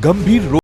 ગંભીર રોગ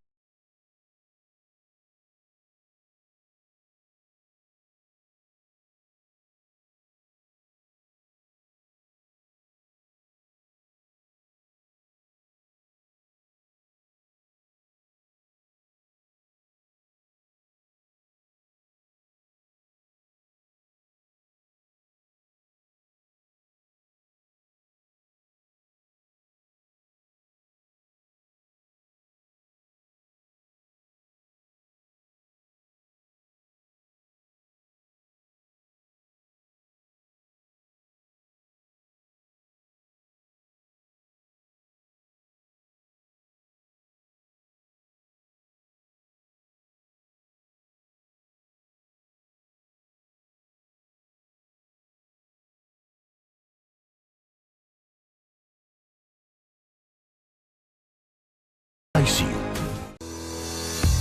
ICU।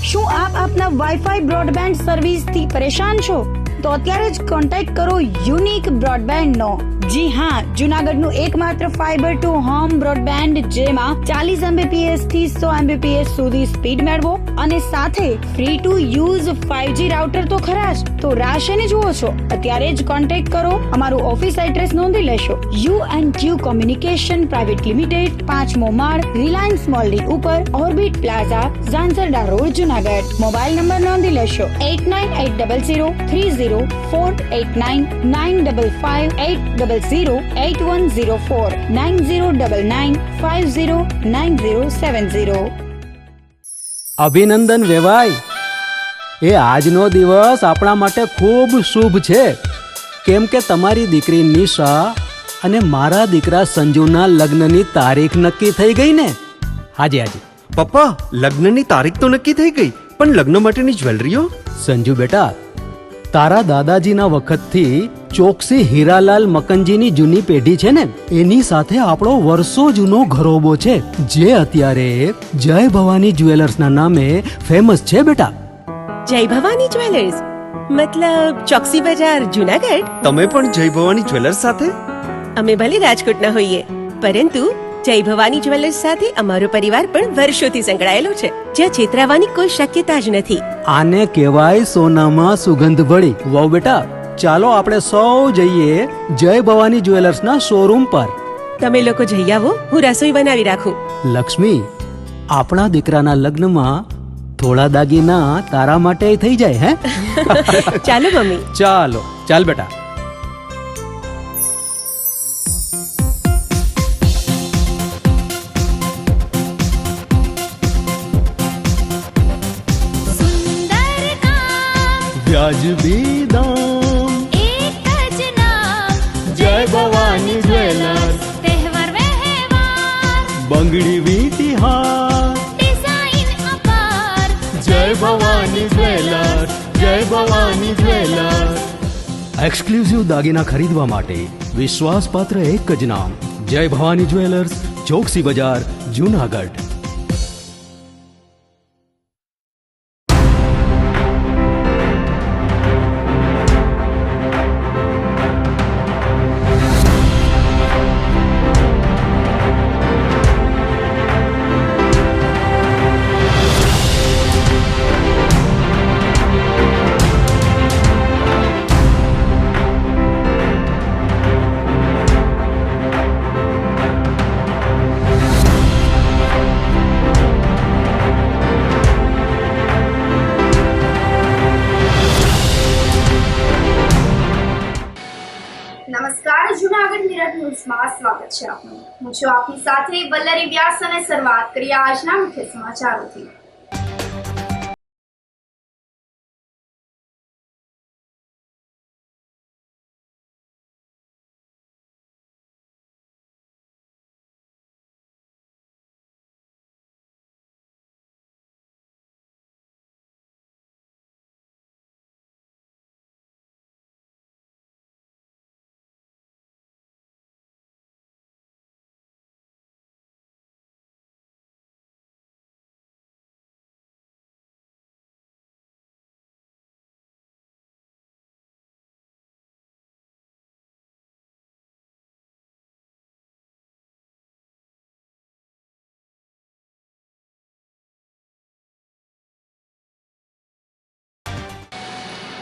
શું આપ આપના વાઈફાઈ બ્રોડબેન્ડ સર્વિસ થી પરેશાન છો? તો અત્યારે જ કોન્ટેક્ટ કરો યુનિક બ્રોડબેન્ડ નો। જી હા, જુનાગઢનું એકમાત્ર ફાઈબર ટુ હોમ બ્રોડબેન્ડ જેમાં 40 Mbps થી 100 Mbps સુધી સ્પીડ મેળવો અને સાથે free to use 5G router તો ખરા જ। તો રાહ શેની જુઓ છો? અત્યારે જ કોન્ટેક્ટ કરો। અમારું ઓફિસ એડ્રેસ નોંધી લેશો। U&Q કોમ્યુનિકેશન પ્રાઇવેટ લિમિટેડ, 5મો માળ, રિલાયન્સ મોલની ઉપર, orbit plaza, Zanzarda road, Junagadh. Mobile number નોંધી લેશો 89800304899558008104 9099509070। અભિનંદન વેવાઈ, એ આજનો દિવસ આપણા માટે ખૂબ શુભ છે, કેમ કે તમારી દીકરી નિશા અને મારા દીકરા સંજુના લગ્નની તારીખ નક્કી થઈ ગઈ ને। હાજી હાજી પપ્પા, લગ્નની તારીખ તો નક્કી થઈ ગઈ, પણ લગ્ન માટેની જ્વેલરીઓ? સંજુ બેટા, તારા દાદાજીના વખતથી ચોકસી હીરાલાલ મકનજીની જૂની પેઢી છે ને, એની સાથે આપણો વર્ષો જૂનો ઘરોબો છે, જે અત્યારે જય ભવાની જ્વેલર્સના નામે ફેમસ છે બેટા। જય ભવાની જ્વેલર્સ મતલબ ચોકસી બજાર, જુનાગઢ? તમે પણ જય ભવાની જ્વેલર્સ સાથે? અમે ભલે રાજકોટના હોઈએ, પરંતુ જય ભવાની જ્વેલર્સ સાથે અમારો પરિવાર પણ વર્ષોથી સંકળાયેલો છે, જ્યાં છેતરાવાની કોઈ શક્યતા જ નથી। આને કહેવાય સોનામાં સુગંધ ભળી। વાવ બેટા, ચાલો આપણે સૌ જઈએ જય ભવાની જ્વેલર્સના શોરૂમ પર। તમે લોકો જઈ આવો, હું રસોઈ બનાવી રાખું। લક્ષ્મી, આપણા દીકરાના લગ્નમાં થોડા દાગીના તારા માટે થઈ જાય હે? ચાલો મમ્મી। ચાલો ચાલ બેટા। વ્યાજબી દામ, એક જ નામ, જય ભવાની જ્વેલર્સ। તહેવાર વ્યવહાર, બંગડી વીંટી હાર, ડિઝાઇન અપાર, જય ભવાની જ્વેલર્સ, જય ભવાની જ્વેલર્સ। એક્સક્લુઝિવ દાગીના ખરીદવા માટે વિશ્વાસપાત્ર એક જ નામ, જય ભવાની જ્વેલર્સ, ચોકસી બજાર, જુનાગઢ। નમસ્કાર, જુનાગઢ મિરર ન્યૂઝમાં સ્વાગત છે આપનું। હું છું આપની સાથે વલ્લરી વ્યાસ અને શરૂઆત કરીએ આજના મુખ્ય સમાચારોથી।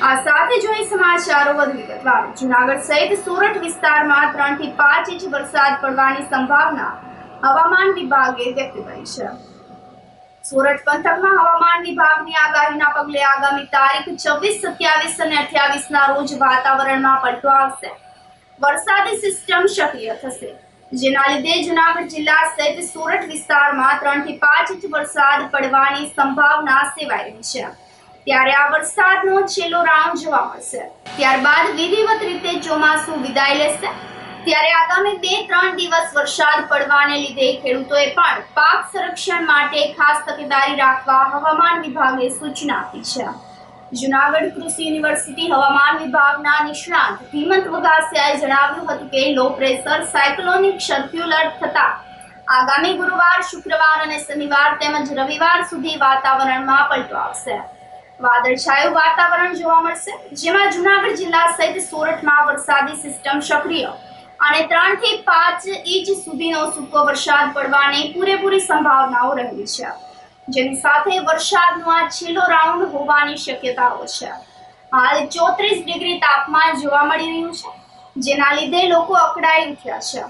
આ સાથે જોઈએ સમાચારો વધુ વિગતવાર. જૂનાગઢ સહિત સોરઠ વિસ્તારમાં 3 થી 5 ઇંચ વરસાદ પડવાની સંભાવના હવામાન વિભાગે વ્યક્ત કરી છે. સોરઠ પંથકમાં હવામાન વિભાગની આગાહીના પગલે આગામી તારીખ 24, 27 અને 28ના રોજ વાતાવરણમાં પલટો આવશે. વરસાદી સિસ્ટમ સક્રિય થશે, જેના લીધે જૂનાગઢ જિલ્લા સહિત સોરઠ વિસ્તારમાં 3 થી 5 ઇંચ વરસાદ પડવાની સંભાવના સેવાઈ રહી છે. ત્યારે આ વરસાદનો છેલ્લો રાઉન્ડ જોવા મળશે. ત્યારબાદ વિધિવત રીતે ચોમાસું વિદાય લેશે. ત્યારે આગામી 2-3 દિવસ વરસાદ પડવાને લીધે ખેડૂતોએ પણ પાક સંરક્ષણ માટે ખાસ તકેદારી રાખવા હવામાન વિભાગે સૂચના આપી છે. જૂનાગઢ કૃષિ યુનિવર્સિટી હવામાન વિભાગના નિષ્ણાત હેમંત વઘાસિયાએ જણાવ્યું હતું કે લો પ્રેશર સાયક્લોનિક સર્ક્યુલર થતા આગામી ગુરુવાર, શુક્રવાર અને શનિવાર તેમજ રવિવાર સુધી વાતાવરણમાં પલટો આવશે. વાદળછાયું વાતાવરણ જોવા મળશે, જેમાં જૂનાગઢ જિલ્લા સહિત સોરઠમાં વરસાદી સિસ્ટમ સક્રિય અને 3 થી 5 ઇંચ સુધીનો સૂકો વરસાદ પડવાની પૂરેપૂરી સંભાવનાઓ રહેલી છે, જેની સાથે વરસાદનો આ છેલ્લો રાઉન્ડ હોવાની શક્યતાઓ છે. હાલ 34 ડિગ્રી તાપમાન જોવા મળી રહ્યું છે, જેના લીધે લોકો અકળાઈ ઉઠ્યા છે.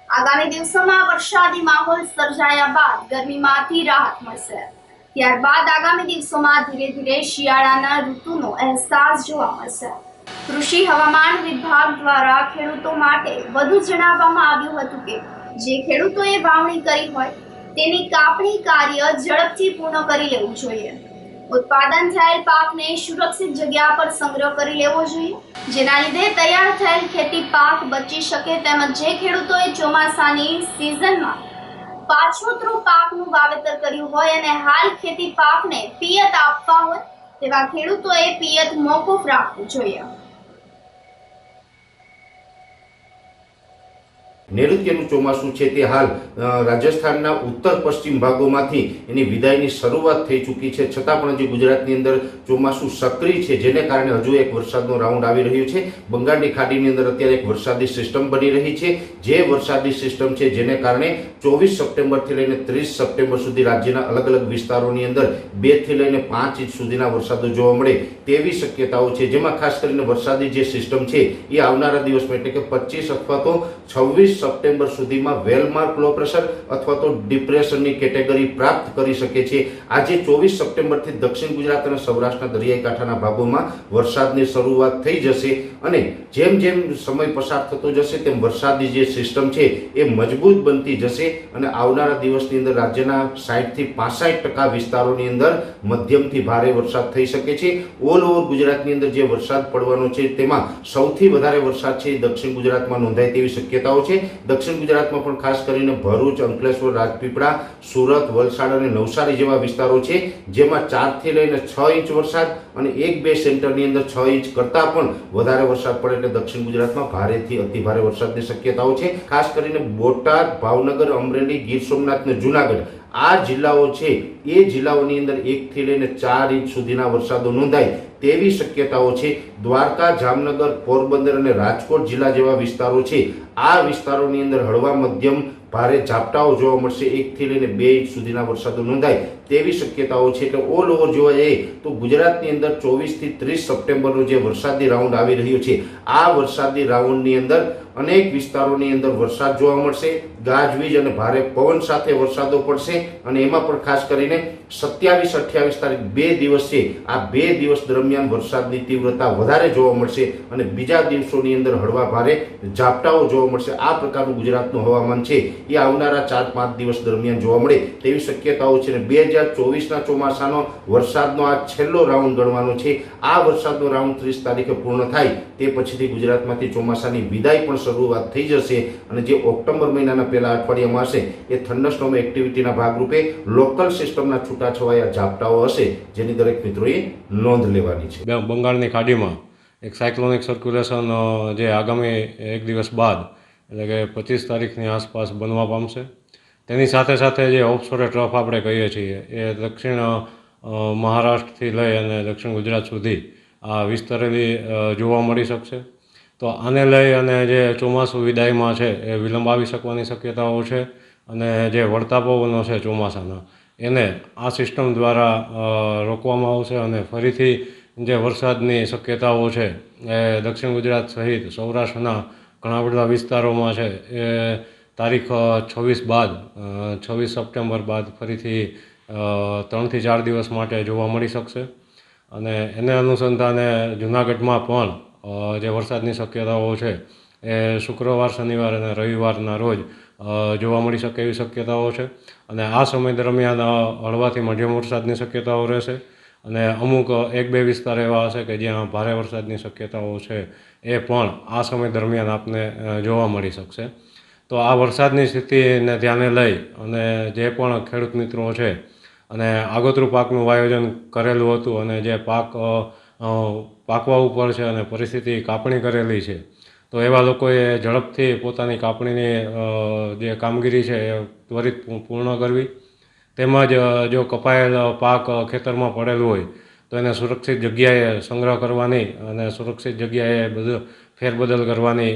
આગામી દિવસોમાં વરસાદી માહોલ સર્જાયા બાદ ગરમીમાંથી રાહત મળશે. ત્યારબાદ આગામી દિવસોમાં ધીરે ધીરે શિયાળાના ઋતુનો અહેસાસ જોવા મળશે. કૃષિ હવામાન વિભાગ દ્વારા ખેડૂતો માટે વધુ જણાવવામાં આવ્યું હતું કે જે ખેડૂતોએ વાવણી કરી હોય તેની કાપણી કાર્ય ઝડપથી પૂર્ણ કરી લેવું જોઈએ. ઉત્પાદન થયેલ પાકને સુરક્ષિત જગ્યા પર સંગ્રહ કરી લેવો જોઈએ, જેના લીધે તૈયાર થયેલ ખેતી પાક બચી શકે. તેમજ જે ખેડૂતોએ ચોમાસાની સિઝનમાં પાછોતરું પાકનું વાવેતર કર્યું હોય અને હાલ ખેતી પાકને પિયત આપવા હોય તેવા ખેડૂતોએ પિયત મોકૂફ રાખવું જોઈએ. નૈઋત્યનું ચોમાસું છે તે હાલ રાજસ્થાનના ઉત્તર પશ્ચિમ ભાગોમાંથી એની વિદાયની શરૂઆત થઈ ચૂકી છે. છતાં પણ હજી ગુજરાતની અંદર ચોમાસું સક્રિય છે, જેને કારણે હજુ એક વરસાદનો રાઉન્ડ આવી રહ્યો છે. બંગાળની ખાડીની અંદર અત્યારે એક વરસાદી સિસ્ટમ બની રહી છે. જે વરસાદી સિસ્ટમ છે જેને કારણે 24 સપ્ટેમ્બરથી લઈને 30 સપ્ટેમ્બર સુધી રાજ્યના અલગ અલગ વિસ્તારોની અંદર 2 થી લઈને 5 ઇંચ સુધીના વરસાદો જોવા મળે તેવી શક્યતાઓ છે. જેમાં ખાસ કરીને વરસાદી જે સિસ્ટમ છે એ આવનારા દિવસમાં એટલે કે 25 અથવા તો 26 સપ્ટેમ્બર સુધીમાં વેલમાર્ક લો પ્રેશર અથવા તો ડિપ્રેશનની કેટેગરી પ્રાપ્ત કરી શકે છે. આજે 24 સપ્ટેમ્બરથી દક્ષિણ ગુજરાત અને સૌરાષ્ટ્રના દરિયાઈ કાંઠાના ભાગોમાં વરસાદની શરૂઆત થઈ જશે અને જેમ જેમ સમય પસાર થતો જશે તેમ વરસાદી જે સિસ્ટમ છે એ મજબૂત બનતી જશે અને આવનારા દિવસની અંદર રાજ્યના 60 થી 65% વિસ્તારોની અંદર મધ્યમથી ભારે વરસાદ થઈ શકે છે. ઓલ ઓવર ગુજરાતની અંદર જે વરસાદ પડવાનો છે તેમાં સૌથી વધારે વરસાદ છે દક્ષિણ ગુજરાતમાં નોંધાય તેવી શક્યતાઓ છે. દક્ષિણ ગુજરાતમાં પણ ખાસ કરીને ભરૂચ, અંકલેશ્વર, રાજપીપળા, સુરત, વલસાડ અને નવસારી જેવા વિસ્તારો છે, જેમાં 4 થી લઈને 6 ઇંચ વરસાદ અને 1-2 સેન્ટરની અંદર 6 ઇંચ કરતાં પણ વધારે વરસાદ પડે એટલે દક્ષિણ ગુજરાતમાં ભારેથી અતિ ભારે વરસાદની શક્યતાઓ છે. ખાસ કરીને બોટાદ, ભાવનગર, અમરેલી, ગીર સોમનાથ અને જૂનાગઢ આ જિલ્લાઓ છે એ જિલ્લાઓની અંદર 1 થી લઈને 4 ઇંચ સુધીના વરસાદો નોંધાય તેવી શક્યતાઓ છે. દ્વારકા, જામનગર, પોરબંદર અને રાજકોટ જિલ્લા જેવા વિસ્તારો છે આ વિસ્તારોની અંદર હળવા મધ્યમ ભારે ઝાપટાઓ જોવા મળશે. 1 થી લઈને 2 ઇંચ સુધીના વરસાદો નોંધાય તેવી શક્યતાઓ છે. એટલે ઓલ ઓવર જોવા જઈએ તો ગુજરાતની અંદર 24 થી 30 સપ્ટેમ્બરનો જે વરસાદી રાઉન્ડ આવી રહ્યો છે આ વરસાદી રાઉન્ડની અંદર અનેક વિસ્તારોની અંદર વરસાદ જોવા મળશે. ગાજવીજ અને ભારે પવન સાથે વરસાદો પડશે અને એમાં પણ ખાસ કરીને 27-28 તારીખ 2 દિવસ છે આ 2 દિવસ દરમિયાન વરસાદની તીવ્રતા વધારે જોવા મળશે અને બીજા દિવસોની અંદર હળવા ભારે ઝાપટાઓ જોવા મળશે. આ પ્રકારનું ગુજરાતનું હવામાન છે એ આવનારા 4-5 દિવસ દરમિયાન જોવા મળે તેવી શક્યતાઓ છે. 2024ના ચોમાસાનો વરસાદનો આ છેલ્લો રાઉન્ડ ગણવાનો છે. આ વરસાદનો રાઉન્ડ 30 તારીખે પૂર્ણ થાય તે પછીથી ગુજરાતમાંથી ચોમાસાની વિદાય પણ શરૂઆત થઈ જશે અને જે ઓક્ટોબર મહિનાના પહેલા અઠવાડિયામાં હશે એ થંડરસ્ટોર્મ એક્ટિવિટીના ભાગરૂપે લોકલ સિસ્ટમના છૂટાછવાયા ઝાપટાઓ હશે, જેની દરેક મિત્રોએ નોંધ લેવાની છે. બંગાળની ખાડીમાં એક સાયક્લોનિક સર્ક્યુલેશન જે આગામી 1 દિવસ બાદ એટલે કે 25 તારીખની આસપાસ બનવા પામશે. તેની સાથે સાથે જે ઓફશોર ટ્રફ આપણે કહીએ છીએ એ દક્ષિણ મહારાષ્ટ્રથી લઈ અને દક્ષિણ ગુજરાત સુધી આ વિસ્તરેલી જોવા મળી શકશે. તો આને લઈ અને જે ચોમાસું વિદાયમાં છે એ વિલંબ આવી શકવાની શક્યતાઓ છે અને જે વળતા પવનો છે ચોમાસાના એને આ સિસ્ટમ દ્વારા રોકવામાં આવશે અને ફરીથી જે વરસાદની શક્યતાઓ છે એ દક્ષિણ ગુજરાત સહિત સૌરાષ્ટ્રના ઘણા બધા વિસ્તારોમાં છે એ તારીખ 26 બાદ 26 સપ્ટેમ્બર બાદ ફરીથી 3 થી 4 દિવસ માટે જોવા મળી શકશે. અને એને અનુસંધાને જૂનાગઢમાં પણ જે વરસાદની શક્યતાઓ છે એ શુક્રવાર, શનિવાર અને રવિવારના રોજ જોવા મળી શકે એવી શક્યતાઓ છે. અને આ સમય દરમિયાન હળવાથી મધ્યમ વરસાદની શક્યતાઓ રહેશે. અને અમુક 1-2 વિસ્તાર એવા હશે કે જ્યાં ભારે વરસાદની શક્યતાઓ છે એ પણ આ સમય દરમિયાન આપને જોવા મળી શકશે. તો આ વરસાદની સ્થિતિને ધ્યાને લઈ અને જે પણ ખેડૂત મિત્રો છે અને આગોતરું પાકનું આયોજન કરેલું હતું અને જે પાક પાકવા ઉપર છે અને પરિસ્થિતિ કાપણી કરેલી છે, તો એવા લોકોએ ઝડપથી પોતાની કાપણીની જે કામગીરી છે એ ત્વરિત પૂર્ણ કરવી. તેમજ જો કપાયેલ પાક ખેતરમાં પડેલું હોય તો એને સુરક્ષિત જગ્યાએ સંગ્રહ કરવાની અને સુરક્ષિત જગ્યાએ બધું ફેરબદલ કરવાની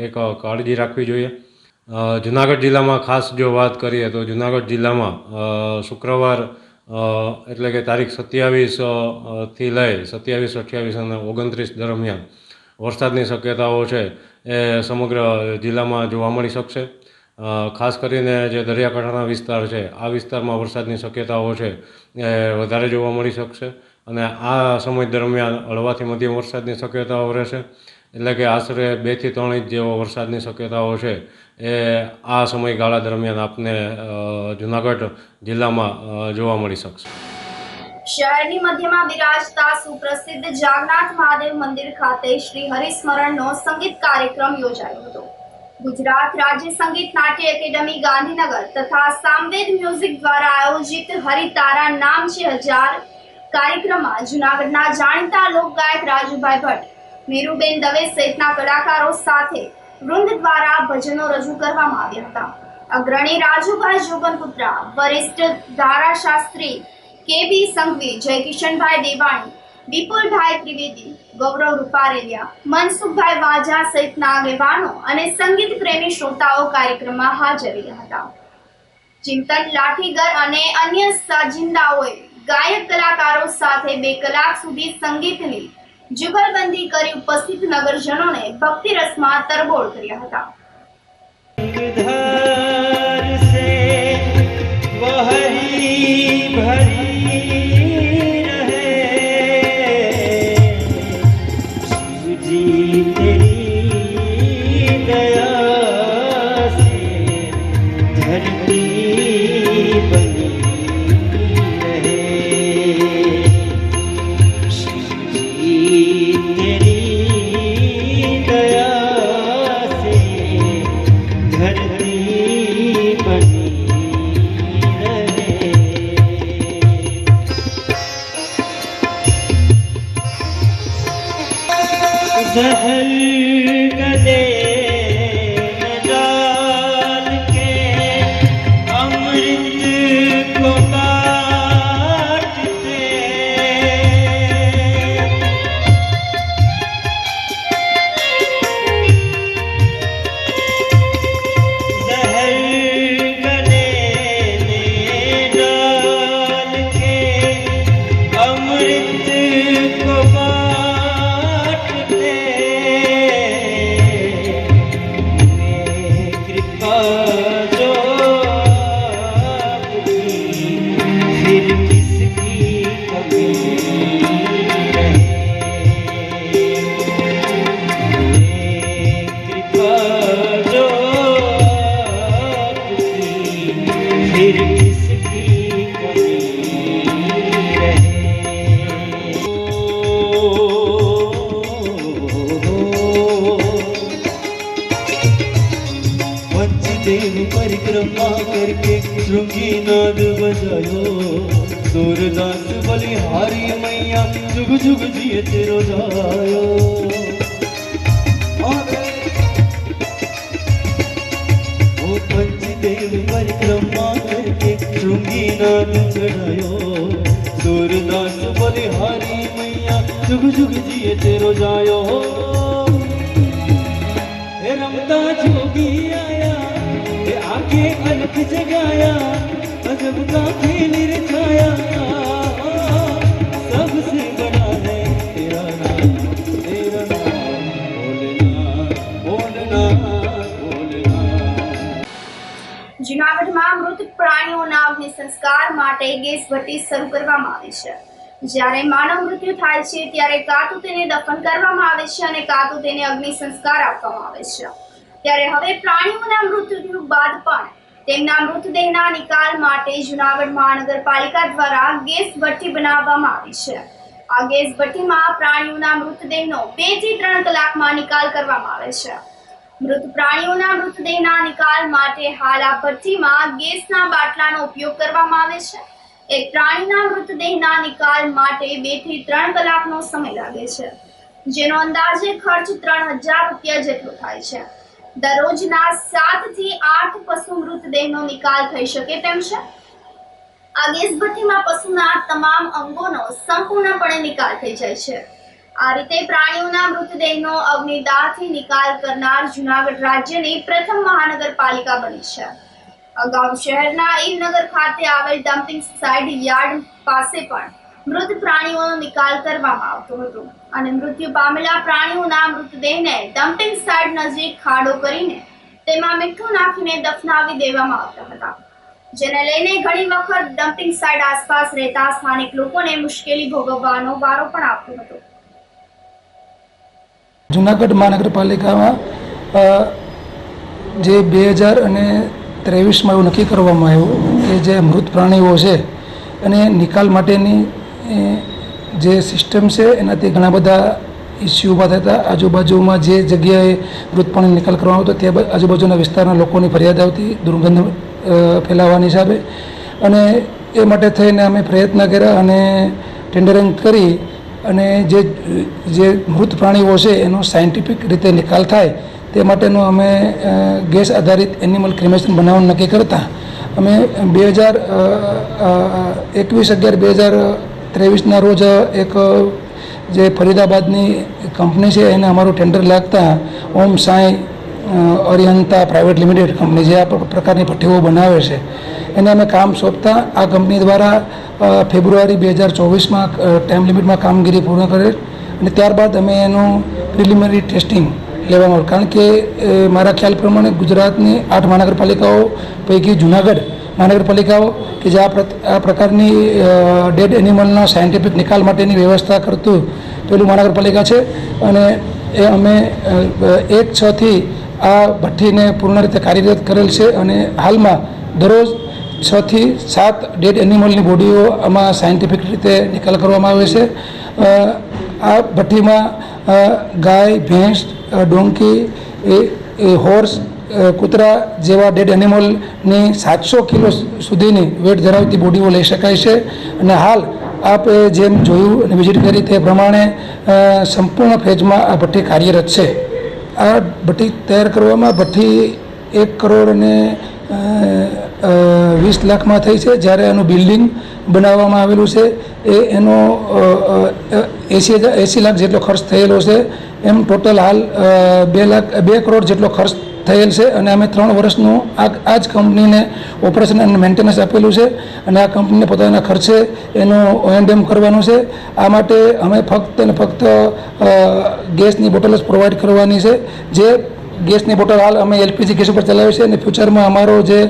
એક કાળજી રાખવી જોઈએ. જૂનાગઢ જિલ્લામાં ખાસ જો વાત કરીએ તો જૂનાગઢ જિલ્લામાં શુક્રવાર એટલે કે તારીખ 27 થી લઈ 27, 28 અને 29 દરમિયાન વરસાદની શક્યતાઓ છે એ સમગ્ર જિલ્લામાં જોવા મળી શકશે. ખાસ કરીને જે દરિયાકાંઠાના વિસ્તાર છે આ વિસ્તારમાં વરસાદની શક્યતાઓ છે એ વધારે જોવા મળી શકશે. અને આ સમય દરમિયાન હળવાથી મધ્યમ વરસાદની શક્યતાઓ રહેશે. એટલે કે આશરે 2 થી 3 ઇંચ જેવો વરસાદની શક્યતાઓ છે એ આ સમયગાળા દરમિયાન આપને જૂનાગઢ જિલ્લામાં જોવા મળી શકશે. શહેરની મધ્યમાં બિરાજતા સુપ્રસિદ્ધ જાગનાથ મહાદેવ મંદિર ખાતે શ્રી હરિસ્મરણનો સંગીત કાર્યક્રમ યોજાયો હતો. ગુજરાત રાજ્ય સંગીત નાટ્ય એકેડમી ગાંધીનગર તથા સામવેદ મ્યુઝિક દ્વારા આયોજિત હરિતારા નામ છે હજાર કાર્યક્રમમાં જૂનાગઢના જાણીતા લોકગાયક રાજુભાઈ ભટ્ટ, મીરુબેન દવે સહિતના કલાકારો સાથે વૃંદ દ્વારા ભજનો રજૂ કરવામાં આવ્યા હતા. અગ્રણી રાજુભાઈ જોગનપુત્રા, વરિષ્ઠ ધારાશાસ્ત્રી કેબી સંઘવી, જયકિશનભાઈ દેવાણી, વિપુલભાઈ ત્રિવેદી, ગૌરવ રૂપારેલિયા, મનસુખભાઈ વાજા સહિતના આગેવાનો અને સંગીત પ્રેમી શ્રોતાઓ કાર્યક્રમમાં હાજર રહ્યા હતા. ચિંતન લાઠીગર અને અન્ય સાજિંદાઓએ ગાયક કલાકારો સાથે 2 કલાક સુધી સંગીતની જુગલબંધી કરી ઉપસ્થિત નગરજનોને ભક્તિ રસમાં તરબોળ કર્યા હતા. परिक्रमा करके श्रृंगी नाद बजायो, सूरदास बलिहारी मैया जुग जुग जिए तेरो जायो। ओ पंचदेव परिक्रमा करके श्रृंगी नाद चढ़ायो, सूरदास बलिहारी मैया जुग जुग जिए तेरो जायो। हे रमता जोगी आया, आगे अलख जगाया, अजब का खेल रचाया, सबसे बड़ा है સંસ્કાર માટે ગેસ ભઠ્ઠી શરૂ કરવામાં આવી છે. જ્યારે માનવ મૃત્યુ થાય છે ત્યારે કાં તો તેને દફન કરવામાં આવે છે અને કાં તો તેને અગ્નિ સંસ્કાર આપવામાં આવે છે. ત્યારે હવે પ્રાણીઓના મૃત્યુ બાદ પણ તેમના મૃતદેહના નિકાલ માટે જૂનાગઢ મહાનગરપાલિકા દ્વારા ગેસ ભઠ્ઠી બનાવવામાં આવી છે. આ ગેસ ભઠ્ઠીમાં પ્રાણીઓના મૃતદેહનો 2 થી 3 કલાકમાં નિકાલ કરવામાં આવે છે. મૃત પ્રાણીઓના મૃતદેહના નિકાલ માટે હાલ આ ભઠ્ઠીમાં ગેસના બાટલાનો ઉપયોગ કરવામાં આવે છે. એક પ્રાણીના મૃતદેહના નિકાલ માટે 2 થી 3 કલાકનો સમય લાગે છે, જેનો અંદાજે ખર્ચ 3000 રૂપિયા જેટલો થાય છે. દરરોજના 7 થી 8 પશુ મૃતદેહનો નિકાલ થઈ શકે તેમ છે. આ ગેસ ભઠ્ઠીમાં પશુના તમામ અંગોનો સંપૂર્ણપણે નિકાલ થઈ જાય છે. આ રીતે પ્રાણીઓના મૃતદેહનો અગ્નિદાહથી નિકાલ કરનાર જૂનાગઢ રાજ્યની પ્રથમ મહાનગરપાલિકા બની છે. અગાઉ શહેરના ઈનનગર ખાતે આવેલ ડમ્પિંગ સાઇટ યાર્ડ પાસે પણ મૃત પ્રાણીઓનો નિકાલ કરવામાં આવતો હતો અને મૃત્યુ પામેલા પ્રાણીઓના મૃતદેહને ડમ્પિંગ સાઇટ નજીક ખાડો કરીને તેમાં મીઠું નાખીને દફનાવી દેવામાં આવતા હતા, જેને લઈને ઘણી વખત ડમ્પિંગ સાઇટ આસપાસ રહેતા સ્થાનિક લોકોને મુશ્કેલી ભોગવવાનો વારો પણ આવતો હતો. જૂનાગઢ મહાનગરપાલિકામાં જે 2023માં એવું નક્કી કરવામાં આવ્યું કે જે મૃત પ્રાણીઓ છે અને નિકાલ માટેની જે સિસ્ટમ છે એનાથી ઘણા બધા ઇસ્યુ ઊભા થતા. આજુબાજુમાં જે જગ્યાએ મૃત પ્રાણી નિકાલ કરવામાં આવતો ત્યાં આજુબાજુના વિસ્તારના લોકોની ફરિયાદ આવતી દુર્ગંધ ફેલાવવાની હિસાબે, અને એ માટે થઈને અમે પ્રયત્ન કર્યા અને ટેન્ડરિંગ કરી અને જે મૃત પ્રાણીઓ છે એનો સાયન્ટિફિક રીતે નિકાલ થાય તે માટેનું અમે ગેસ આધારિત એનિમલ ક્રિમેશન બનાવવાનું નક્કી કરતા અમે 21/11/2023ના રોજ એક જે ફરીદાબાદની કંપની છે એને અમારું ટેન્ડર લાગતા ઓમ સાંઈ અરિહંતા પ્રાઇવેટ લિમિટેડ કંપની જે આ પ્રકારની ભઠ્ઠીઓ બનાવે છે એને અમે કામ સોંપતા આ કંપની દ્વારા ફેબ્રુઆરી 2024માં ટાઈમ લિમિટમાં કામગીરી પૂર્ણ કરેલ અને ત્યારબાદ અમે એનું પ્રિલિમિનરી ટેસ્ટિંગ લેવામાં આવ્યું. કારણ કે મારા ખ્યાલ પ્રમાણે ગુજરાતની 8 મહાનગરપાલિકાઓ પૈકી જૂનાગઢ મહાનગરપાલિકાઓ કે જે આ પ્રકારની ડેડ એનિમલના સાયન્ટિફિક નિકાલ માટેની વ્યવસ્થા કરતું પેલું મહાનગરપાલિકા છે. અને એ અમે 1/6થી આ ભઠ્ઠીને પૂર્ણ રીતે કાર્યરત કરેલ છે અને હાલમાં દરરોજ 6 થી 7 ડેડ એનિમલની બોડીઓ આમાં સાયન્ટિફિક રીતે નિકાલ કરવામાં આવે છે. આ ભઠ્ઠીમાં ગાય, ભેંસ, ડોંકી, હોર્સ, કૂતરા જેવા ડેડ એનિમલની 700 કિલો સુધીની વેટ ધરાવતી બોડીઓ લઈ શકાય છે. અને હાલ આપ જેમ જોયું અને વિઝિટ કરી તે પ્રમાણે સંપૂર્ણ ફેઝમાં આ ભઠ્ઠી કાર્યરત છે. આ ભઠ્ઠી તૈયાર કરવામાં ભઠ્ઠી 1 કરોડ અને 20 લાખમાં થઈ છે. જ્યારે એનું બિલ્ડિંગ બનાવવામાં આવેલું છે એનો 80 લાખ જેટલો ખર્ચ થયેલો છે. એમ ટોટલ હાલ 2 કરોડ જેટલો ખર્ચ થયેલ છે. અને અમે 3 વર્ષનું આ જ કંપનીને ઓપરેશન અને મેન્ટેનન્સ આપેલું છે અને આ કંપનીને પોતાના ખર્ચે એનું O&M કરવાનું છે. આ માટે અમે ફક્ત અને ફક્ત ગેસની બોટલ જ પ્રોવાઈડ કરવાની છે. જે ગેસની બોટલ હાલ અમે LPG ગેસ ઉપર ચલાવીએ છીએ અને ફ્યુચરમાં અમારો જે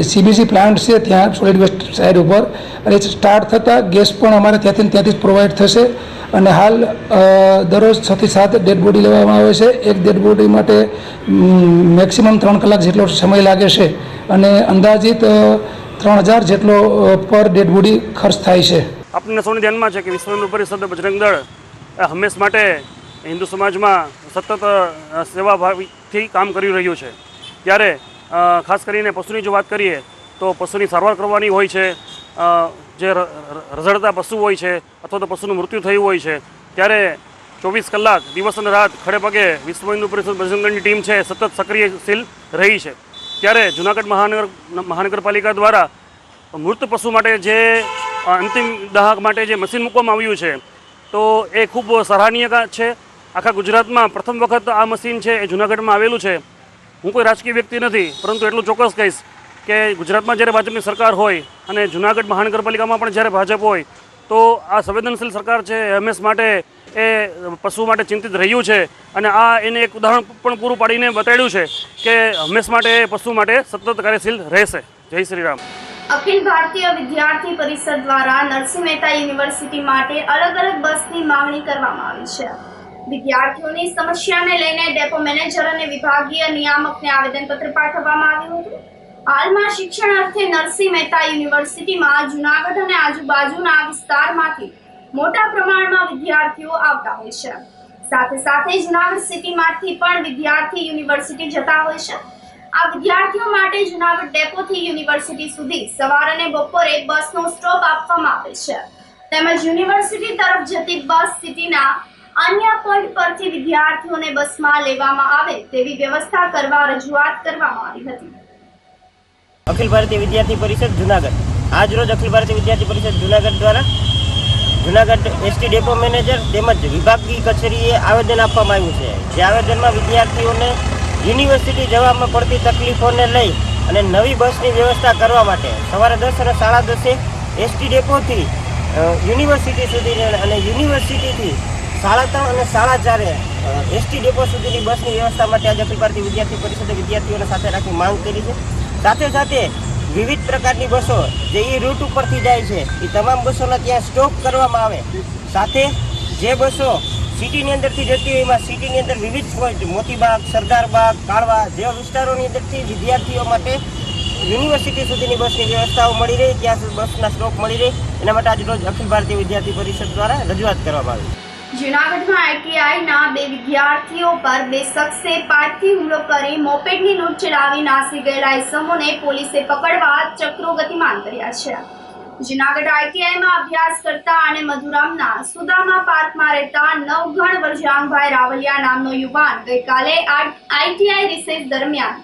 CBC પ્લાન્ટ છે ત્યાં સોલિડ વેસ્ટ સાઇડ ઉપર અને સ્ટાર્ટ થતાં ગેસ પણ અમારે ત્યાંથી જ પ્રોવાઈડ થશે. અને હાલ દરરોજ 6 થી 7 ડેડ બોડી લેવામાં આવે છે. એક ડેડ બોડી માટે મેક્સિમમ 3 કલાક જેટલો સમય લાગે છે અને અંદાજિત 3000 જેટલો પર ડેડ બોડી ખર્ચ થાય છે. આપણને સૌને ધ્યાનમાં છે કે વિશ્વ હિન્દુ પરિષદ બજરંગ દળ હંમેશ માટે હિન્દુ સમાજમાં સતત સેવાભાવથી કામ કરી રહ્યું છે. ત્યારે ખાસ કરીને પશુની જો વાત કરીએ તો પશુની સારવાર કરવાની હોય છે, જે રઝળતા પશુ હોય છે અથવા તો પશુનું મૃત્યુ થયું હોય છે ત્યારે 24 કલાક દિવસ અને રાત ખડે પગે વિશ્વ હિન્દુ પરિષદ બજરંગ દળની ટીમ છે સતત સક્રિયશીલ રહી છે. ત્યારે જૂનાગઢ મહાનગરપાલિકા દ્વારા મૃત પશુ માટે જે અંતિમ દાહ માટે જે મશીન મૂકવામાં આવ્યું છે તો એ ખૂબ સરાહનીય છે. આખા ગુજરાતમાં પ્રથમ વખત આ મશીન છે એ જૂનાગઢમાં આવેલું છે. હું કોઈ રાજકીય વ્યક્તિ નથી, પરંતુ એટલું ચોક્કસ કહીશ કે ગુજરાતમાં જ્યારે ભાજપની સરકાર હોય અને જૂનાગઢ મહાનગરપાલિકામાં પણ જ્યારે ભાજપ હોય તો આ સંવેદનશીલ સરકાર છે હંમેશ માટે એ પશુ માટે ચિંતિત રહ્યું છે. અને આ એને એક ઉદાહરણ પણ પૂરું પાડીને બતાડ્યું છે કે હંમેશ માટે પશુ માટે સતત કાર્યશીલ રહેશે. જય શ્રી રામ. અખિલ ભારતીય વિદ્યાર્થી પરિષદ દ્વારા નરસિંહ મહેતા યુનિવર્સિટી માટે અલગ અલગ બસની માંગણી કરવામાં આવી છે. વિદ્યાર્થીઓની સમસ્યાને લઈને ડેપો મેનેજર અને વિભાગીય નિયામકને આવેદનપત્ર પાઠવવામાં આવ્યું હતું. હાલમાં શિક્ષણ અર્થે નરસિંહ મહેતા યુનિવર્સિટીમાં જૂનાગઢ અને આજુબાજુના વિસ્તારમાંથી મોટા પ્રમાણમાં વિદ્યાર્થીઓ આવતા હોય છે. સાથે સાથે જૂનાગઢ સિટીમાંથી પણ વિદ્યાર્થી યુનિવર્સિટી જતા હોય છે. આ વિદ્યાર્થીઓ માટે જૂનાગઢ ડેપોથી યુનિવર્સિટી સુધી સવાર અને બપોરે બસનો સ્ટોપ આપવામાં આવે છે. તેમજ યુનિવર્સિટી તરફ જતી બસ સિટીના અન્ય પોઈન્ટ પરથી વિદ્યાર્થીઓને બસમાં લેવામાં આવે તેવી વ્યવસ્થા કરવા રજૂઆત કરવામાં આવી હતી. અખિલ ભારતીય વિદ્યાર્થી પરિષદ જૂનાગઢ આજ રોજ અખિલ ભારતીય વિદ્યાર્થી પરિષદ જૂનાગઢ દ્વારા જૂનાગઢ એસટી ડેપો મેનેજર તેમજ વિભાગીય કચેરીએ આવેદન આપવામાં આવ્યું છે. જે આવેદનમાં વિદ્યાર્થીઓને યુનિવર્સિટી જવામાં પડતી તકલીફોને લઈ અને નવી બસની વ્યવસ્થા કરવા માટે સવારે 10 અને 10:30 એસટી ડેપોથી યુનિવર્સિટી સુધી અને યુનિવર્સિટીથી 3:30 અને 4:30 એસટી ડેપો સુધીની બસની વ્યવસ્થા માટે આજે અખિલ ભારતીય વિદ્યાર્થી પરિષદે વિદ્યાર્થીઓને સાથે રાખી માંગ કરી છે. સાથે સાથે વિવિધ પ્રકારની બસો જે એ રૂટ ઉપરથી જાય છે એ તમામ બસોના ત્યાં સ્ટોપ કરવામાં આવે. સાથે જે બસો સિટીની અંદરથી જતી હોય એમાં સિટીની અંદર વિવિધ પોઈન્ટ મોતીબાગ, સરદારબાગ, કાળવા જેવા વિસ્તારોની અંદરથી વિદ્યાર્થીઓ માટે યુનિવર્સિટી સુધીની બસની વ્યવસ્થાઓ મળી રહે, ત્યાં બસના સ્ટોપ મળી રહે, એના માટે આજે રોજ અખિલ ભારતીય વિદ્યાર્થી પરિષદ દ્વારા રજૂઆત કરવામાં આવી. જૂનાગઢમાં આઈટીઆઈના 2 વિદ્યાર્થીઓ પર 2 શખ્સે પાઇપથી હુમલો કરી મોપેડની લૂંટ ચલાવી નાસી ગયેલા ઇસમોને પોલીસે પકડવા ચક્રો ગતિમાન કર્યા છે. જૂનાગઢ આઈટીઆઈમાં અભ્યાસ કરતા અને મધુરામના સુદામા પાર્કમાં રહેતા નવઘણ વરજાંગભાઈ રાવલિયા નામનો યુવાન ગઈકાલે આઈટીઆઈ રિસેસ દરમિયાન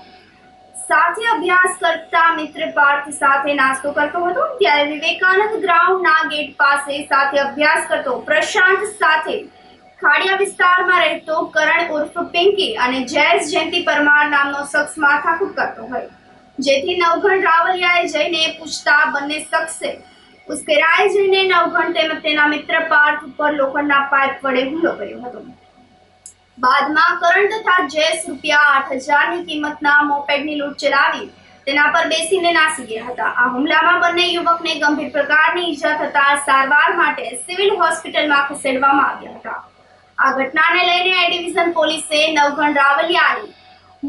સાથે અભ્યાસ કરતા મિત્ર પાર્થ સાથે નાસ્તો કરતો હતો. ત્યારે વિવેકાનંદ ગ્રાઉન્ડના ગેટ પાસે સાથે અભ્યાસ કરતો પ્રશાંત સાથે ખાડિયા વિસ્તારમાં રહેતો કરણ ઉર્ફ પિંકી અને જયેશ જયંતિ પરમાર નામનો શખ્સ માથાકૂટ કરતો હોય, જેથી નવઘણ રાવલિયાએ જઈને પૂછતા બંને શખ્સે ઉશ્કેરાઈ જઈને નવઘણ તેમજ તેના મિત્ર પાર્થ ઉપર લોખંડના પાઇપ વડે હુમલો કર્યો હતો. બાદમાં કરણ તથા જયેશ ₹8,000ની કિંમતના મોપેડની લૂંટ ચલાવી તેના પર બેસીને નાસી ગયા હતા. આ હુમલામાં બંને યુવકને ગંભીર પ્રકારની ઈજા થતા સારવાર માટે સિવિલ હોસ્પિટલમાં ખસેડવામાં આવ્યા હતા. આ ઘટનાને લઈને એ ડિવિઝન પોલીસે નવઘણ રાવલિયાની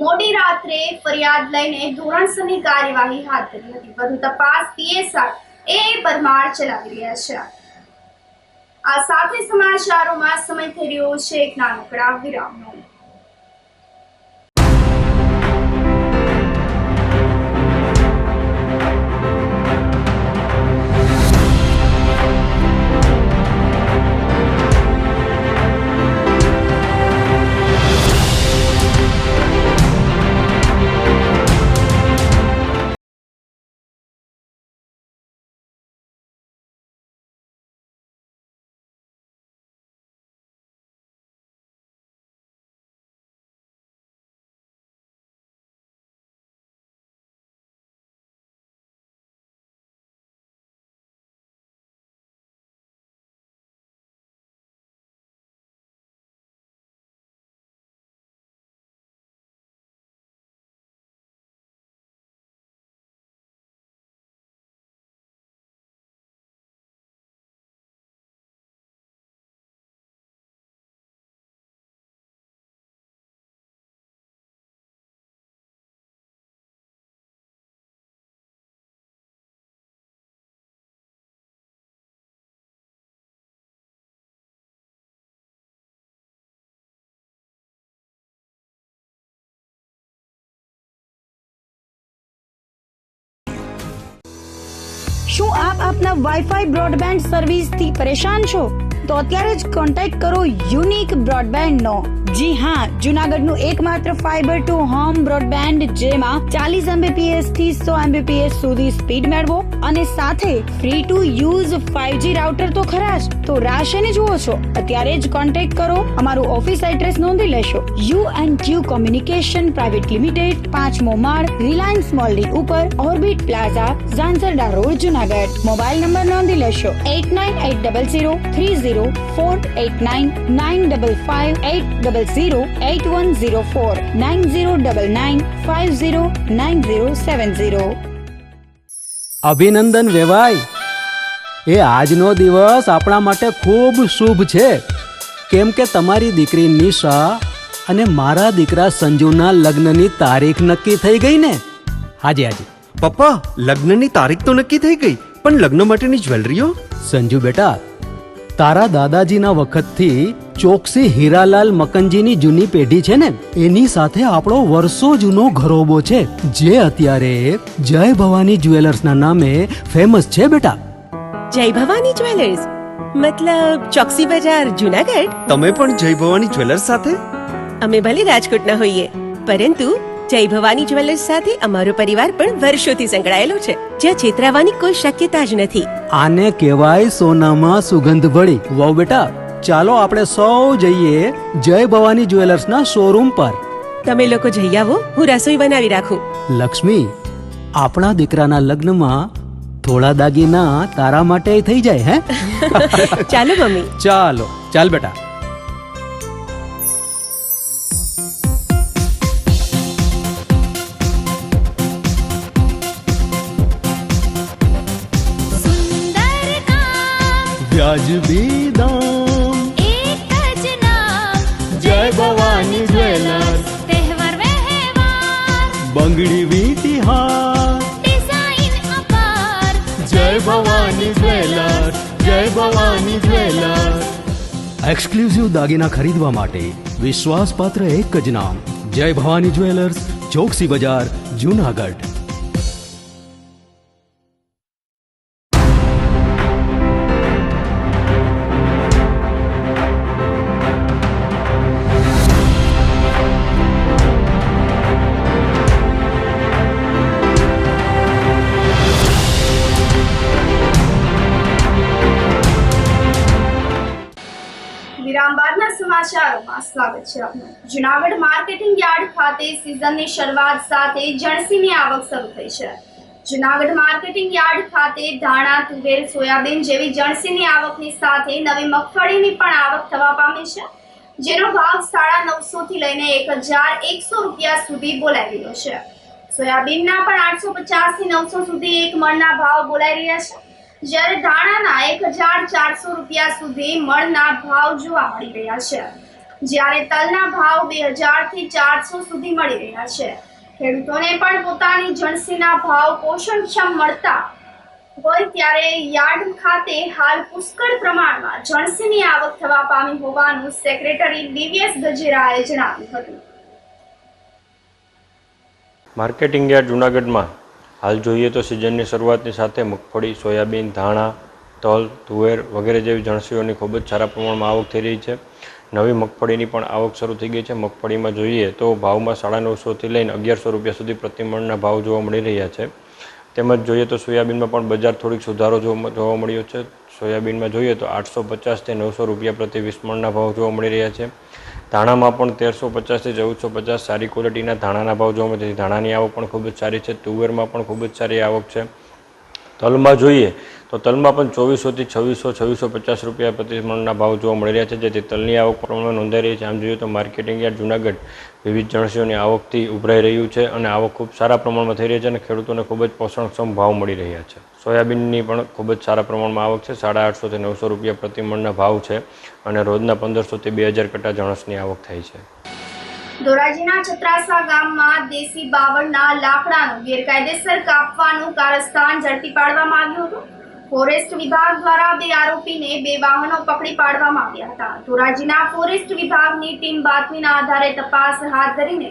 મોડી રાત્રે ફરિયાદ લઈને ધોરણસરની કાર્યવાહી હાથ ધરી હતી. વધુ તપાસ પીએસઆઈ એ પરમાર ચલાવી રહ્યા છે. આ સાથે સમાચારોમાં સમય થઈ રહ્યો છે એક નાનકડા વિરામનો. શું આપ આપના વાઈફાઈ બ્રોડબેન્ડ સર્વિસથી પરેશાન છો? તો અત્યારે જ કોન્ટેક્ટ કરો યુનિક બ્રોડબેન્ડ નો. જી હા, જૂનાગઢનું એકમાત્ર ફાઈબર ટુ હોમ બ્રોડબેન્ડ જેમાં 40 Mbps થી 100 Mbps સુધી સ્પીડ મેળવો અને સાથે free to use 5G router તો ખરા જ. તો રાહ શેની જુઓ છો? અત્યારે જ કોન્ટેક્ટ કરો. અમારું ઓફિસ એડ્રેસ નોંધી લેશો. U&Q કોમ્યુનિકેશન પ્રાઇવેટ લિમિટેડ, 5મો માળ, રિલાયન્સ મોલની ઉપર, orbit plaza, Zanzarda road, Junagadh. Mobile number નોંધી લેશો 8980030489 955 8008104 9099509070. અભિનંદન વેવાઈ. એ આજનો દિવસ આપણા માટે ખૂબ શુભ છે, કેમ કે તમારી દીકરી નિશા અને મારા દીકરા સંજુના લગ્નની તારીખ નક્કી થઈ ગઈ ને. હાજી હાજી. પપ્પા, લગ્નની તારીખ તો નક્કી થઈ ગઈ, પણ લગ્ન માટેની જ્વેલરીઓ? સંજુ બેટા, તારા દાદાજીના વખતથી ચોકસી હીરાલાલ મકનજીની જૂની પેઢી છે ને, એની સાથે આપણો વર્ષો જૂનો ઘરોબો છે, જે અત્યારે જય ભવાની જ્વેલર્સના નામે ફેમસ છે બેટા. જય ભવાની જ્વેલર્સ મતલબ ચોકસી બજાર જુનાગઢ? તમે પણ જય ભવાની જ્વેલર્સ સાથે? અમે ભલે રાજકોટના હોઈએ, પરંતુ જય ભવાની જ્વેલર્સ સાથે અમારો પરિવાર પણ વર્ષોથી સંકળાયેલો છે, જ્યાં છેતરાવાની કોઈ શક્યતા જ નથી. આને કહેવાય સોનામાં સુગંધ ભળી. વાવ બેટા, ચાલો આપણે સૌ જઈએ જય ભવાની જ્વેલર્સના શોરૂમ પર. તમે લોકો જઈ આવો, હું રસોઈ બનાવી રાખું. લક્ષ્મી, આપણા દીકરાના લગ્નમાં થોડા દાગીના તારા માટે થઈ જાય હે. ચાલો મમ્મી. ચાલો ચાલ બેટા. સુંદર કામ વ્યાજબી દામ એક જ નામ જય ભવાની જ્વેલર્સ તહેવાર વ્યવહાર બંગડી વીટી હાર ડિઝાઇન અપાર જય ભવાની જ્વેલર્સ જય ભવાની જ્વેલર્સ. એક્સક્લુઝિવ દાગીના ખરીદવા માટે વિશ્વાસપાત્ર એક જ નામ, જય ભવાની જ્વેલર્સ, ચોકસી બજાર, જુનાગઢ. વિરામ બાદના સમાચારોમાં સ્વાગત છે આપનું. જુનાગઢ માર્કેટિંગ યાર્ડ ખાતે સિઝનની શરૂઆત સાથે જણસીની આવક શરૂ થઈ છે. જુનાગઢ માર્કેટિંગ યાર્ડ ખાતે ધાણા, તુવેર, સોયાબીન જેવી જણસીની આવકની સાથે નવી મગફળીની પણ આવક થવા પામી છે, જેનો ભાવ 950 થી લઈને 1100 રૂપિયા સુધી બોલાઈ રહ્યો છે. સોયાબીનના પણ 850 થી 900 સુધી એક મણના ભાવ બોલાઈ રહ્યા છે, જ્યારે ધાણાના 1400 રૂપિયા સુધી મણના ભાવ જોવા મળી રહ્યા છે, જ્યારે તલના ભાવ 2000 થી 400 સુધી મળી રહ્યા છે. ખેડૂતોને પણ પોતાની જણસીના ભાવ પોષણક્ષમ મળતા હોય ત્યારે યાર્ડ ખાતે હાલ પુષ્કળ પ્રમાણમાં જણસીની આવક થવા પામી હોવાનું સેક્રેટરી દિવ્યેશ ગજેરાએ જણાવ્યું હતું. માર્કેટિંગ યાર્ડ જૂનાગઢમાં હાલ જોઈએ તો સિઝનની શરૂઆતની સાથે મગફળી, સોયાબીન, ધાણા, તલ, તુવેર વગેરે જેવી જણસીઓની ખૂબ જ સારા પ્રમાણમાં આવક થઈ રહી છે. નવી મગફળીની પણ આવક શરૂ થઈ ગઈ છે. મગફળીમાં જોઈએ તો ભાવમાં 950 થી લઈને 1100 રૂપિયા સુધી પ્રતિમણના ભાવ જોવા મળી રહ્યા છે. તેમજ જોઈએ તો સોયાબીનમાં પણ બજાર થોડીક સુધારો જોવા મળ્યો છે. સોયાબીનમાં જોઈએ તો 850 થી 900 રૂપિયા પ્રતિ 20 મણના ભાવ જોવા મળી રહ્યા છે. ધાણામાં પણ 1350 થી 1450 સારી ક્વોલિટીના ધાણાના ભાવ જોવા મળે છે. ધાણાની આવક પણ ખૂબ જ સારી છે. તુવેરમાં પણ ખૂબ જ સારી આવક છે. તલમાં જોઈએ તો તલમાં પણ 2400 થી 2650 રૂપિયા પ્રતિ મણના ભાવ જોવા મળી રહ્યા છે, જેથી તલની આવક પ્રમાણમાં નોંધાઈ રહી છે. આમ જોઈએ તો માર્કેટિંગ યાર્ડ જૂનાગઢ વિવિધ જણસીઓની આવકથી ઉભરાઈ રહ્યું છે અને આવક ખૂબ સારા પ્રમાણમાં થઈ રહી છે અને ખેડૂતોને ખૂબ જ પોષણક્ષમ ભાવ મળી રહ્યા છે. સોયાબીનની પણ ખૂબ જ સારા પ્રમાણમાં આવક છે. 850 થી 900 રૂપિયા પ્રતિ મણના ભાવ છે અને રોજના 1500 થી 2000 કટ્ટા જણસની આવક થાય છે. ધોરાજીના છત્રાસા ગામમાં દેશી બાવળના લાકડાનું ગેરકાયદેસર કાપવાનું કારસ્તાન ઝડપી પાડવામાં આવ્યું હતું. ફોરેસ્ટ વિભાગ દ્વારા 2 આરોપીને 2 વાહનો પકડી પાડવામાં આવ્યા હતા. ધોરાજીના ફોરેસ્ટ વિભાગની ટીમ બાતમીના આધારે તપાસ હાથ ધરીને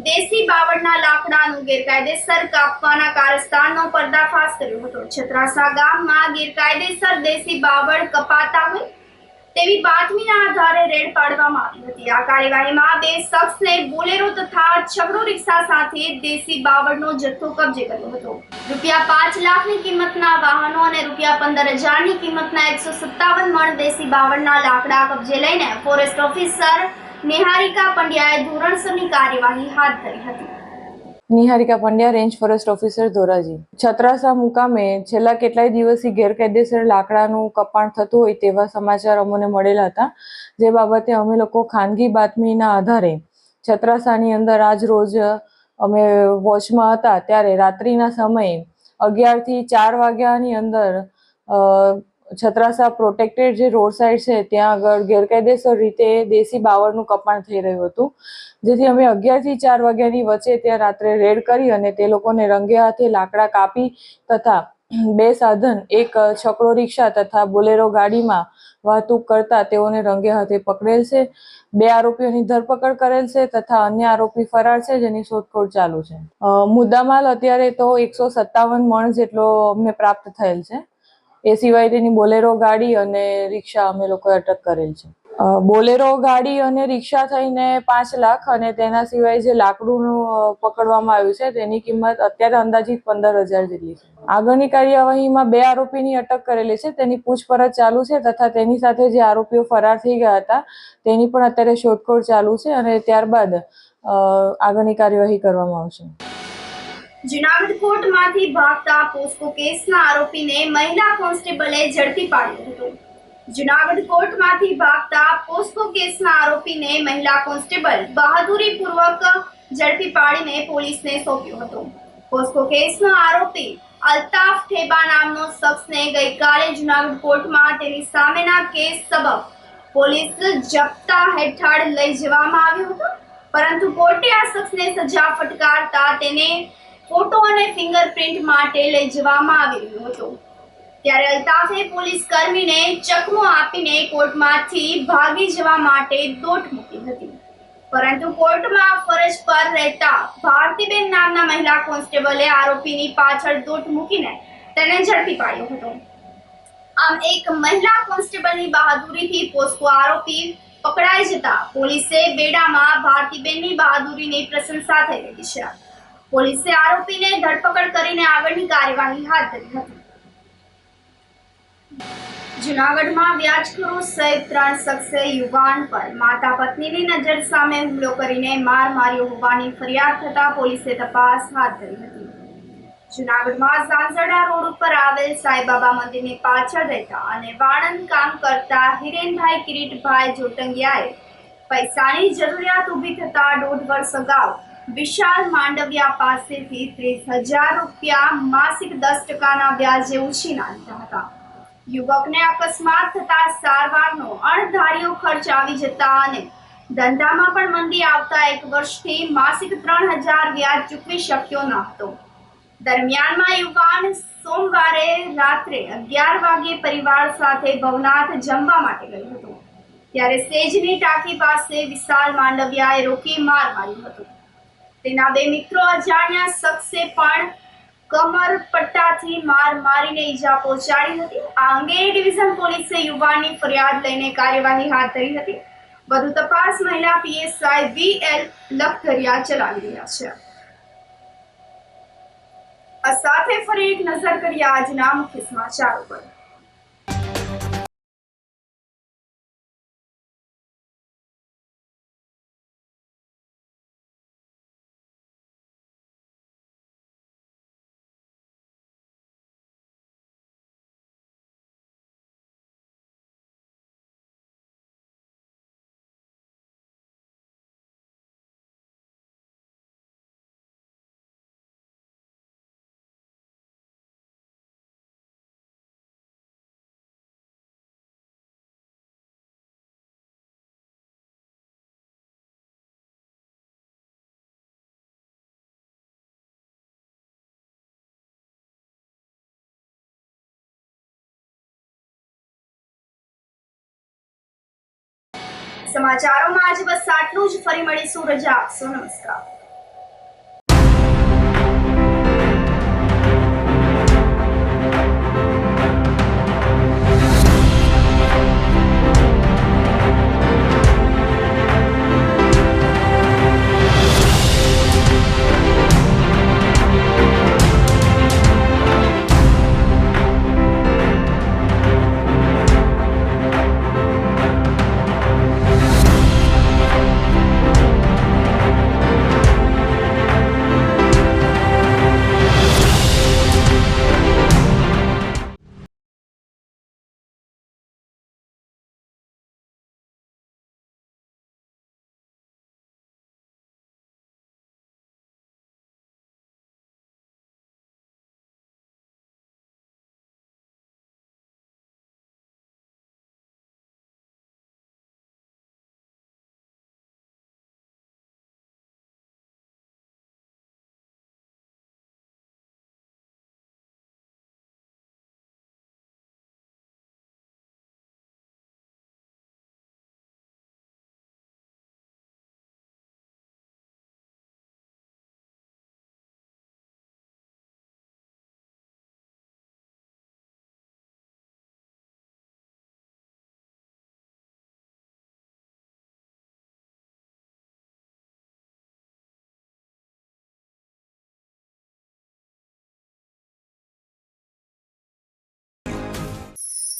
દેશી બાવળના લાકડાનું ગેરકાયદેસર કાપવાના કારસ્તાનનો પર્દાફાશ કર્યો હતો. છત્રાસા ગામમાં ગેરકાયદેસર દેશી બાવળ કપાતા હોય તેવી બાતમીના આધારે રેડ પાડવામાં આવી હતી. આ કાર્યવાહીમાં 2 શખ્સને બોલેરો તથા છગડો રિક્ષા સાથે દેશી બાવળનો જથ્થો કબજે કર્યો હતો. રૂપિયા 5 લાખની કિંમતના વાહનો અને રૂપિયા 15,000ની કિંમતના 157 મણ દેશી બાવળના લાકડા કબજે લઈને ફોરેસ્ટ ઓફિસર નિહારિકા પંડ્યાએ ધોરણસરની કાર્યવાહી હાથ ધરી હતી. Niharika Pandya, range forest officer, Dhoraji. Chhatrasa મુકામે છેલ્લા કેટલાય દિવસથી ગેરકાયદેસર લાકડાનું કપાણ થતું હોય તેવા સમાચાર અમને મળેલા હતા, જે બાબતે અમે લોકો ખાનગી બાતમીના આધારે છત્રાસાની અંદર આજ રોજ અમે વોચમાં હતા ત્યારે રાત્રિના સમયે 11 થી 4 વાગ્યાની અંદર છત્રાસા પ્રોટેક્ટેડ જે રોડ સાઈડ છે ત્યાં આગળ ગેરકાયદેસર રીતે દેશી બાવળનું કપાણ થઈ રહ્યું હતું, જેથી અમે 11 થી 4 વાગ્યાની વચ્ચે ત્યાં રાત્રે રેડ કરી અને તે લોકોને રંગે હાથે લાકડા કાપી તથા 2 સાધન, એક છકડો રિક્ષા તથા બોલેરો ગાડીમાં વાહતુક કરતા તેઓને રંગે હાથે પકડેલ છે. 2 આરોપીઓની ધરપકડ કરેલ છે તથા અન્ય આરોપી ફરાર છે, જેની શોધખોળ ચાલુ છે. મુદ્દામાલ અત્યારે તો 157 મણ જેટલો અમને પ્રાપ્ત થયેલ છે. એ સિવાય તેની બોલેરો ગાડી અને રિક્ષા અમે લોકોએ અટક કરેલ છે. બોલેરો ગાડી અને રિક્ષા થઈને 5 લાખ અને તેના સિવાય જે લાકડું પકડવામાં આવ્યું છે તેની કિંમત અત્યારે અંદાજિત 15,000 જેટલી છે. આગળની કાર્યવાહીમાં 2 આરોપીની અટક કરેલી છે, તેની પૂછપરછ ચાલુ છે તથા તેની સાથે જે આરોપીઓ ફરાર થઈ ગયા હતા તેની પણ અત્યારે શોધખોળ ચાલુ છે અને ત્યારબાદ આગળની કાર્યવાહી કરવામાં આવશે. જુનાગઢ કોર્ટમાંથી ભાગતા પોસ્કો કેસના આરોપીને મહિલા કોન્સ્ટેબલે ઝડપી પાડ્યો હતો. જુનાગઢ કોર્ટમાંથી ભાગતા પોસ્કો કેસના આરોપીને મહિલા કોન્સ્ટેબલ બહાદુરીપૂર્વક ઝડપી પાડીને પોલીસને સોંપ્યો હતો. પોસ્કો કેસનો આરોપી અલ્તાફ ઠેબા નામનો શખ્સને ગઈકાલે જુનાગઢ કોર્ટમાં તેની સામેના કેસ સબબ પોલીસ જપ્તા હેઠળ લઈ જવામાં આવ્યો હતો, પરંતુ કોર્ટે આ શખ્સને સજા ફટકારતા તેને ફોટો અને ફિંગરપ્રિન્ટ માટે લઈ જવામાં આવી રહ્યો હતો. ત્યારે અલ્તાફે પોલીસ કર્મીને ચકમો આપીને કોર્ટમાંથી ભાગી જવા માટે દોટ મૂકી હતી, પરંતુ કોર્ટમાં ફરજ પર રહેતા ભારતીબેન નામના મહિલા કોન્સ્ટેબલે આરોપીની પાછળ દોટ મૂકીને તેને ઝડપી પાડ્યો હતો. આમ એક મહિલા કોન્સ્ટેબલની બહાદુરીથી પોસ્કો આરોપી પકડાઈ જતા પોલીસે બેડામાં ભારતીબેનની બહાદુરીની પ્રશંસા થઈ રહી છે. પોલીસે આરોપીને ધરપકડ કરીને આગળની કાર્યવાહી હાથ ધરી હતી. જુનાગઢમાં વ્યાજખોરો સહિત 3 શખ્સે યુવાન પર માતા પત્નીની નજર સામે હુમલો કરીને માર માર્યો હોવાની ફરિયાદ થતા પોલીસે તપાસ હાથ ધરી હતી. જુનાગઢમાં ઝાંઝરડા રોડ ઉપર આવેલ સાંઈબાબા મંદિરની પાછળ રહેતા અને વાણંદ કામ કરતા હિરેનભાઈ કિરીટભાઈ જોટંગિયાએ પૈસાની જરૂરિયાત ઊભી થતા 1.5 વર્ષ અગાઉ વિશાલ માંડવિયા પાસેથી 30,000 રૂપિયા માસિક 10% વ્યાજે ઉછીના લીધા હતા. યુવકને અકસ્માત થતા સારવારનો અણધાર્યો ખર્ચ આવી જતા અને ધંધામાં પણ મંદી આવતા 1 વર્ષથી માસિક 3,000 વ્યાજ ચૂકવી શક્યો ન હતો. દરમિયાનમાં યુવાન સોમવારે રાત્રે 11 વાગ્યે પરિવાર સાથે ભવનાથ જમવા માટે ગયો હતો, ત્યારે સેજની ટાંકી પાસે વિશાલ માંડવિયાએ રોકી માર માર્યો હતો. તેના 2 મિત્રો અજાણ્યા શખ્સે પણ કમર પટ્ટાથી માર મારીને ઈજા પહોંચાડી હતી. આ અંગે ડિવિઝન પોલીસે યુવાનની ફરિયાદ લઈને કાર્યવાહી હાથ ધરી હતી. વધુ તપાસ મહિલા પીએસઆઈ VL લખતરિયા ચલાવી રહ્યા છે. આ સાથે ફરી એક નજર કરીએ આજના મુખ્ય સમાચારો પર. સમાચારોમાં આજે બસ આટલું જ. ફરી મળીશું. રજા આપશો. નમસ્કાર.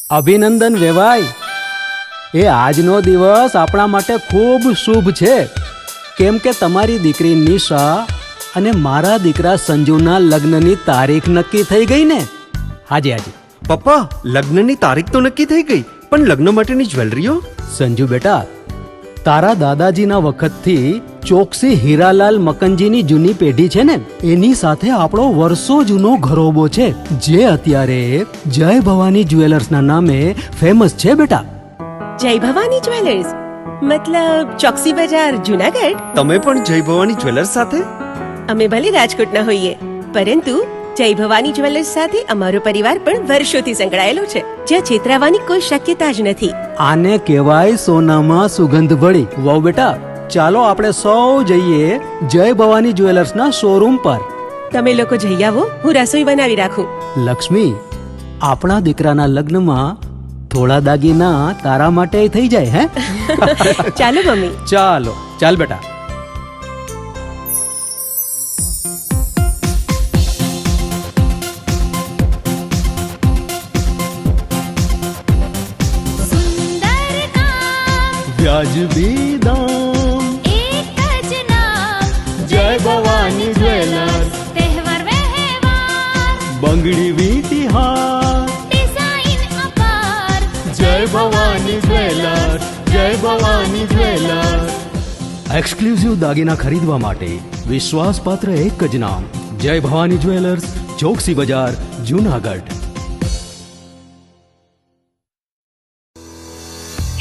અભિનંદન વેવાઈ. એ આજનો દિવસ આપણા માટે ખૂબ શુભ છે, કેમ કે તમારી દીકરી નિશા અને મારા દીકરા સંજુના લગ્નની તારીખ નક્કી થઈ ગઈ ને. હાજી હાજી. પપ્પા, લગ્નની તારીખ તો નક્કી થઈ ગઈ, પણ લગ્ન માટેની જ્વેલરીઓ? સંજુ બેટા, તારા દાદાજીના વખતથી ચોકસી હીરાલાલ મકનજીની જૂની પેઢી છે ને, એની સાથે આપણો વર્ષો જૂનો ઘરોબો છે, જે અત્યારે જય ભવાની જ્વેલર્સના નામે ફેમસ છે બેટા. જય ભવાની જ્વેલર્સ મતલબ ચોકસી બજાર જુનાગઢ? તમે પણ જય ભવાની જ્વેલર્સ સાથે? અમે ભલે રાજકોટના હોઈએ, પરંતુ જય ભવાની જ્વેલર્સ સાથે અમારો પરિવાર પણ વર્ષોથી સંકળાયેલો છે, જ્યાં છેતરાવાની કોઈ શક્યતા જ નથી. આને કહેવાય સોનામાં સુગંધ ભળી. વાવ બેટા, ચાલો આપણે સૌ જઈએ જય ભવાની જ્વેલર્સના શોરૂમ પર. તમે લોકો જઈ આવો, હું રસોઈ બનાવી રાખું. લક્ષ્મી, આપણા દીકરાના લગ્નમાં થોડા દાગીના તારા માટે થઈ જાય હે? ચાલો મમ્મી. ચાલો ચાલ બેટા. સુંદર કામ વ્યાજબી દામ એક જ નામ જય ભવાની જ્વેલર્સ તહેવાર વ્યવહાર બંગડી વીટી હાર ડિઝાઇન અપાર જય ભવાની જ્વેલર્સ જય ભવાની જ્વેલર્સ. એક્સક્લુઝિવ દાગીના ખરીદવા માટે વિશ્વાસપાત્ર એક જ નામ, જય ભવાની જ્વેલર્સ, ચોકસી બજાર, જુનાગઢ.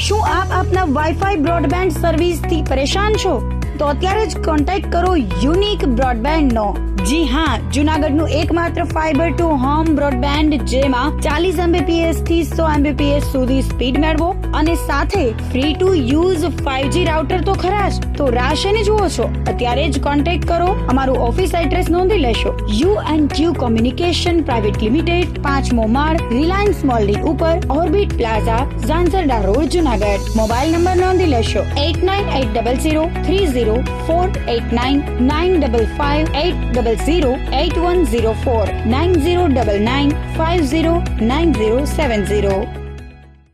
શું આપ આપના વાઈફાઈ બ્રોડબેન્ડ સર્વિસથી પરેશાન છો? તો અત્યારે જ કોન્ટેક્ટ કરો યુનિક બ્રોડબેન્ડ નો. જી હા, જુનાગઢનું એકમાત્ર ફાઈબર ટુ હોમ બ્રોડબેન્ડ, જેમાં 40 Mbps થી 100 Mbps સુધી સ્પીડ મેળવો અને સાથે free to use 5G router તો ખરા જ. તો રાહ શેની જુઓ છો? અત્યારે જ કોન્ટેક્ટ કરો. અમારું ઓફિસ એડ્રેસ નોંધી લેશો. U&Q કોમ્યુનિકેશન પ્રાઇવેટ લિમિટેડ, 5મો માળ, રિલાયન્સ મોલની ઉપર, orbit plaza, Zanzarda road, Junagadh. Mobile number નોંધી લેશો 89803040899955808081049099509070.